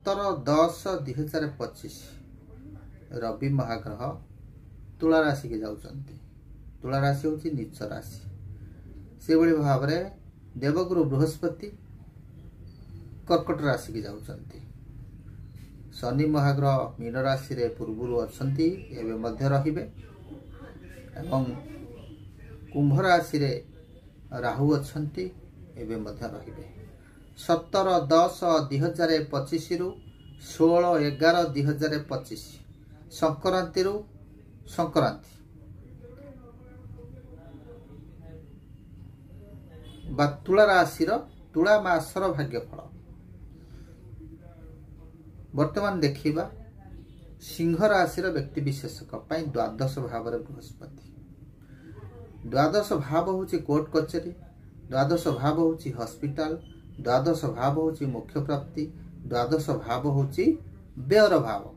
17/10/2025 रवि महाग्रह तुला राशि के जाउछन्ति। तुला राशि होची नीच राशि। से भली भाव रे देवगुरु बृहस्पति कर्कट राशि के जाउछन्ति। शनि महाग्रह मीन राशि रे पूर्वरु अछन्ति एबे मध्य रहिबे एवं कुंभ राशि रे राहु अछन्ति एबे मध्य रहिबे। 17/10/2025 रु 16/11/2025 संक्रांति रु संक्रांति बा तुला राशि तुला मासर भाग्यफल। वर्तमान देखिबा सिंह राशि व्यक्ति विशेषक द्वादश भाव बृहस्पति। द्वादश भाव होची कोर्ट कचेरी, द्वादश भाव होची हॉस्पिटल, द्वादश भाव होची मुख्य प्राप्ति, द्वादश भाव होची व्ययर भाव।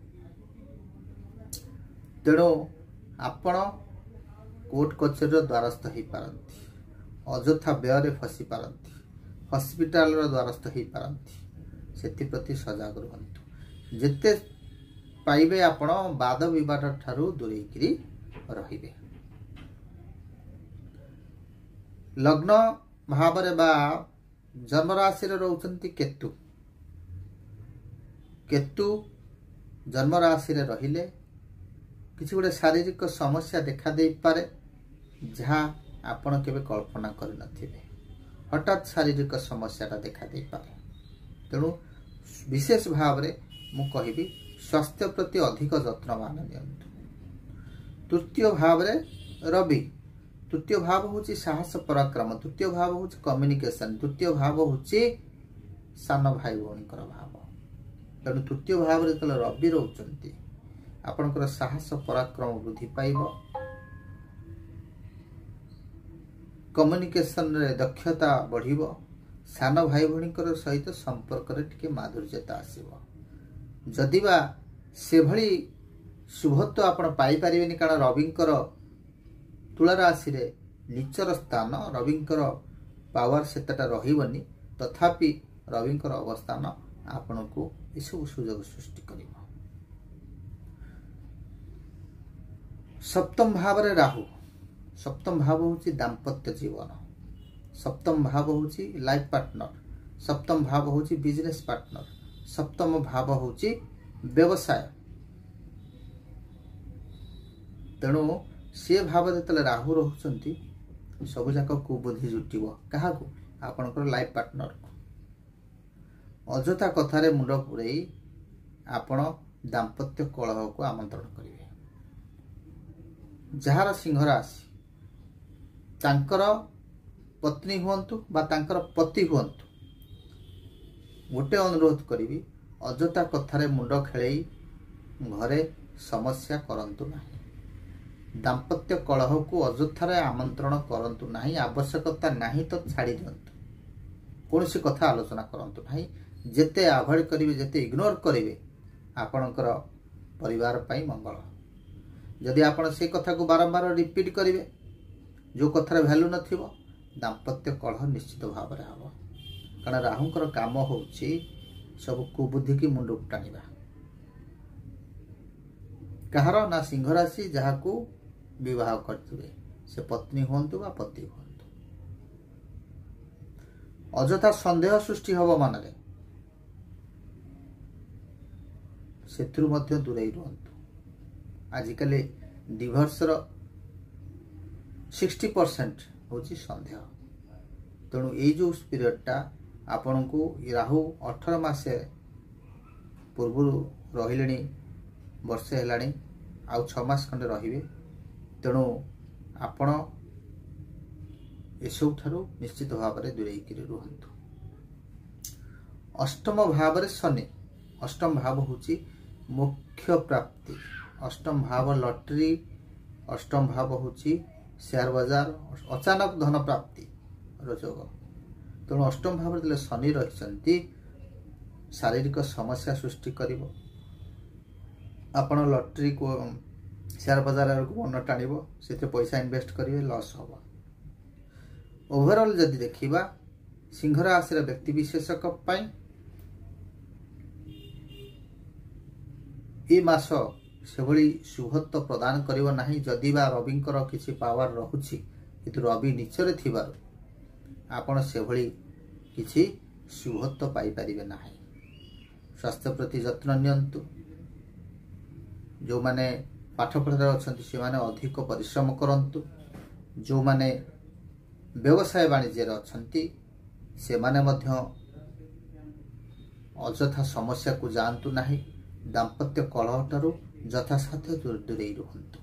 तेणु आपण कोर्ट कचेरी द्वारस्थ हो पारती, अଯଥା व्यय फसी पारती, हॉस्पिटल द्वारस्थ हो पारती। से सजग रुहतु। जेते पाइबे आपण वाद विवाद ठारू दूरेकरी रहिबे। लग्न भाव बा जन्म राशि रोचंती केतु। केतु जन्म राशि रहिले किसी गोटे शारीरिक समस्या देखा दे पारे जहाँ आपण केबे कल्पना कर नथिबे। हठात शारीरिक समस्या देखा दे पारे। तेणु विशेष भाव रे मु कहिबी स्वास्थ्य प्रति अधिक जत्नवान नियंतु। तृतीय भाव रे रवि। तृतीय भाव होची साहस पराक्रम, तृतीय भाव होची कम्युनिकेशन, तृतीय भाव होची सान भाई भौणीकर भाव। तेणु तृतीय भाव रे तले रवि रोचंती आपनकर साहस पराक्रम वृद्धि पाइबो। कम्युनिकेशन रे दक्षता बढ़िबो। सान भाई भौणीकर सहित संपर्क रे टिके माधुर्यता आसीबो। जदिबा से भली शुभत्व आपण पाई परिबेनी कारण रविंकर तुला राशि रे नीचर स्थान, रविंकर पावर सेतटा रहिबनी, तथापि रविंकर अवस्थान आपण को एसबु सुजोग सृष्टि करिबो। सप्तम भाव रे राहु। सप्तम भाव होची दाम्पत्य जीवन, सप्तम भाव होची लाइफ पार्टनर, सप्तम भाव होची बिजनेस पार्टनर, सप्तम भाव होची व्यवसाय। तेणु से भाव जेतले राहु रहउचंती सबु जाक कुबुद्धि जुटिबो। काहाकू? आपनकर लाइफ पार्टनर को। अजथा कथारे मुंड पुरई आपण दाम्पत्य कलह को आमंत्रण करिवे। जहार सिंह राशि तांकर पत्नी हुअंतु बा तांकर पति हुअंतु, गोटे अनुरोध करी अजथा कथारे मुंड खेलई घरे समस्या करंतु नाही। दाम्पत्य कलह को अजथारे आमंत्रण करंतु नाही। आवश्यकता नाही तो छाड़ी दियंतु। कोनोसी कथा आलोचना करंतु नाही। जेते अवॉइड करिवे, जेते इग्नोर करिवे आपणकर परिवार पई मंगल। जदि आपण से कथा को बारंबार रिपीट करिवे, जो कथार वैल्यू नथिबो, दाम्पत्य कलह निश्चित भाव में हम। कारण राहुंकर काम होउची सब कुबुद्धि की मुंड टाणिबा। कहार ना सिंह राशि जहाकू विवाह करथिबे, से पत्नी हुंतु बा पति हुंतु, अजथा संदेह सृष्टि हब मानले सेथुरु मध्य दूरेई रुहंतु। आजिकल डिवोर्स रो 60% होची संदेह। तेणु ये जो पीरियडटा आपण को राहु 18 मासे पूर्व रहिले वर्षे हेलाणी आउ 6 मास खंडे रहिबे। तेणु आपण एसबु ठारू निश्चित भाव में दूरेकी रुहतु। अष्टम भाव रे शनि। अष्टम भाव होची मुख्य प्राप्ति, अष्टम भाव लॉटरी, अष्टम भाव होची शेयर बाजार, अचानक धन प्राप्ति रोजोग। तेणु अष्टम भाव में शनि रही शारीरिक समस्या सृष्टि करिवो। आपण लॉटरी को शेयर बाजार को मन टाणिबो, से पैसा इन्वेस्ट करिवे, लॉस होबो। ओवरऑल जदि देखिबा सिंह राशि व्यक्ति विशेषक ए मास सेभଳି शुभत्व प्रदान करिवो नाही। जदि बा रविंकर किछि पावर रहुछि किंतु रवि नीचरे थिबारु आपण सेभଳି किछि शुभत्व पाई परिबे नाही। स्वास्थ्य प्रति जत्न नियंतु। जो माने पाठ पढ़ार अछंती से माने अधिक परिश्रम करंतु। जो माने व्यवसाय वाणिज्य अछंती से माने मध्य अଯଥା समस्या को जानतु नाही। दाम्पत्य कलह ठारू यथासाध्य दूरे रुहंतु।